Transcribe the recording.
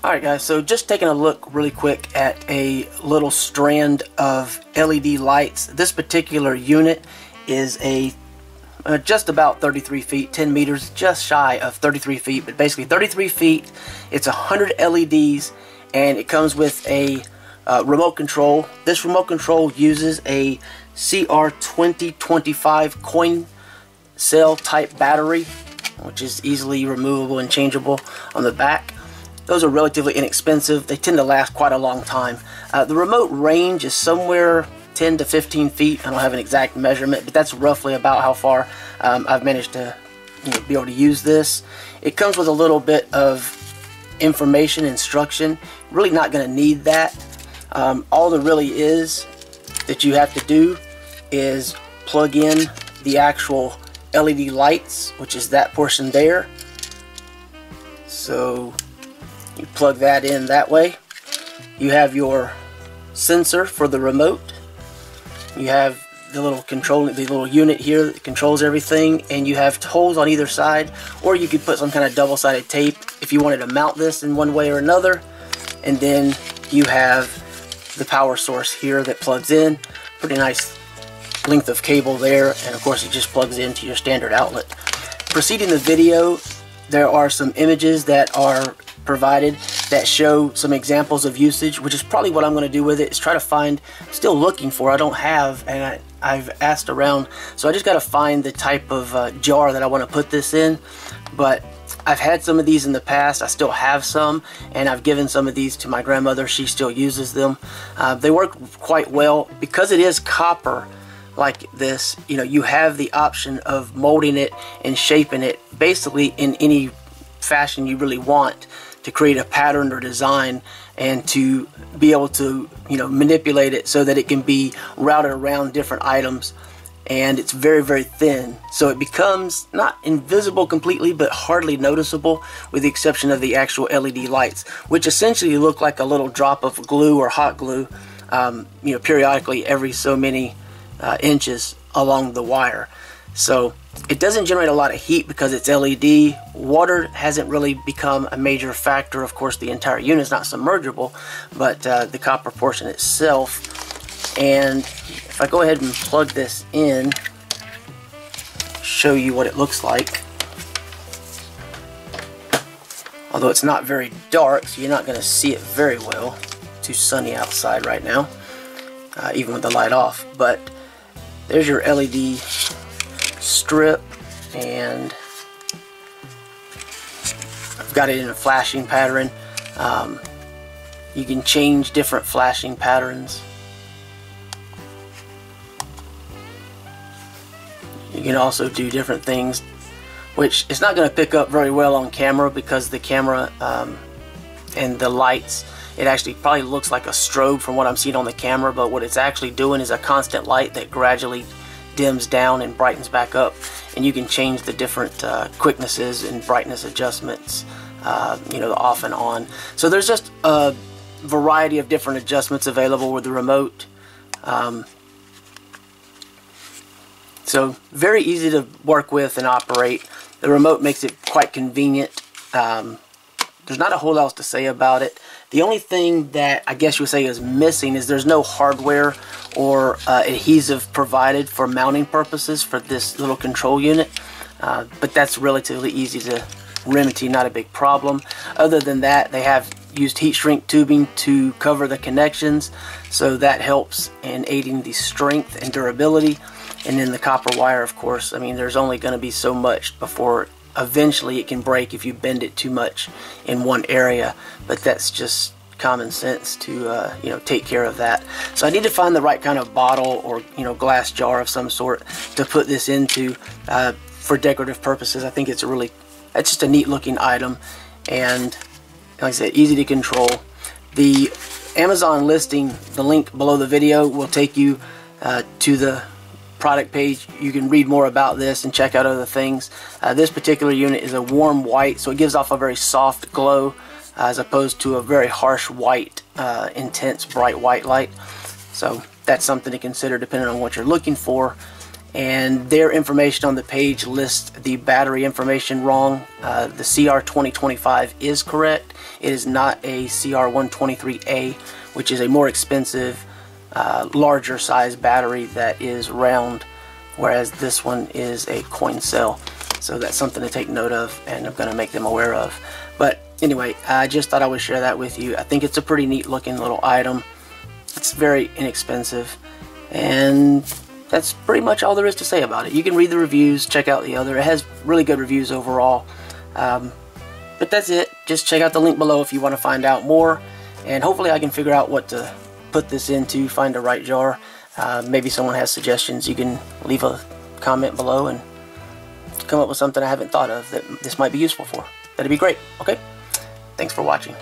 Alright guys, so just taking a look really quick at a little strand of LED lights. This particular unit is a just about 33 feet, 10 meters, just shy of 33 feet, but basically 33 feet. It's 100 LEDs, and it comes with a remote control. This remote control uses a CR2025 coin cell type battery, which is easily removable and changeable on the back. Those are relatively inexpensive. They tend to last quite a long time. The remote range is somewhere 10 to 15 feet. I don't have an exact measurement, but that's roughly about how far I've managed to be able to use this. It comes with a little bit of information, instruction. Really not going to need that. All there really is that you have to do is plug in the actual LED lights, which is that portion there. So you plug that in that way. You have your sensor for the remote. You have the little unit here that controls everything, and you have holes on either side, or you could put some kind of double-sided tape if you wanted to mount this in one way or another. And then you have the power source here that plugs in. Pretty nice length of cable there, and of course it just plugs into your standard outlet. Preceding the video, there are some images that are provided that show some examples of usage, which is probably what I'm going to do with it, is try to find, still looking for, I don't have, and I've asked around, so I just got to find the type of jar that I want to put this in. But I've had some of these in the past, I still have some, and I've given some of these to my grandmother. She still uses them. They work quite well. Because it is copper like this, you have the option of molding it and shaping it basically in any fashion you really want, to create a pattern or design, and to be able to manipulate it so that it can be routed around different items. And it's very, very thin, so it becomes not invisible completely, but hardly noticeable, with the exception of the actual LED lights, which essentially look like a little drop of glue or hot glue periodically every so many inches along the wire. So it doesn't generate a lot of heat because it's LED. Water hasn't really become a major factor. Of course, the entire unit is not submergible, but the copper portion itself. And if I go ahead and plug this in, show you what it looks like. Although it's not very dark, so you're not going to see it very well. It's too sunny outside right now, even with the light off. But there's your LED strip, and I've got it in a flashing pattern. You can change different flashing patterns. You can also do different things, which it's not going to pick up very well on camera, because the camera and the lights, it actually probably looks like a strobe from what I'm seeing on the camera, but what it's actually doing is a constant light that gradually dims down and brightens back up, and you can change the different quicknesses and brightness adjustments, the off and on. So there's just a variety of different adjustments available with the remote. So very easy to work with and operate. The remote makes it quite convenient. There's not a whole lot else to say about it. The only thing that I guess you would say is missing is there's no hardware or adhesive provided for mounting purposes for this little control unit. But that's relatively easy to remedy, not a big problem. Other than that, they have used heat shrink tubing to cover the connections, so that helps in aiding the strength and durability. And then the copper wire, of course, I mean, there's only going to be so much before eventually it can break if you bend it too much in one area. But that's just common sense to take care of that. So I need to find the right kind of bottle or glass jar of some sort to put this into for decorative purposes. I think it's that's just a neat looking item, and like I said, easy to control. The Amazon listing, the link below the video, will take you to the product page. You can read more about this and check out other things. This particular unit is a warm white, so it gives off a very soft glow as opposed to a very harsh white, intense bright white light. So that's something to consider depending on what you're looking for. and their information on the page lists the battery information wrong. The CR2025 is correct. It is not a CR123A, which is a more expensive, larger size battery that is round, whereas this one is a coin cell. So that's something to take note of, and I'm going to make them aware of. But anyway, I just thought I would share that with you. I think it's a pretty neat looking little item. It's very inexpensive, and that's pretty much all there is to say about it. You can read the reviews, check out the other. It has really good reviews overall. But that's it. Just check out the link below if you want to find out more, and hopefully I can figure out what to put this into, find the right jar. Maybe someone has suggestions. You can leave a comment below and come up with something I haven't thought of that this might be useful for. That'd be great. Okay? Thanks for watching.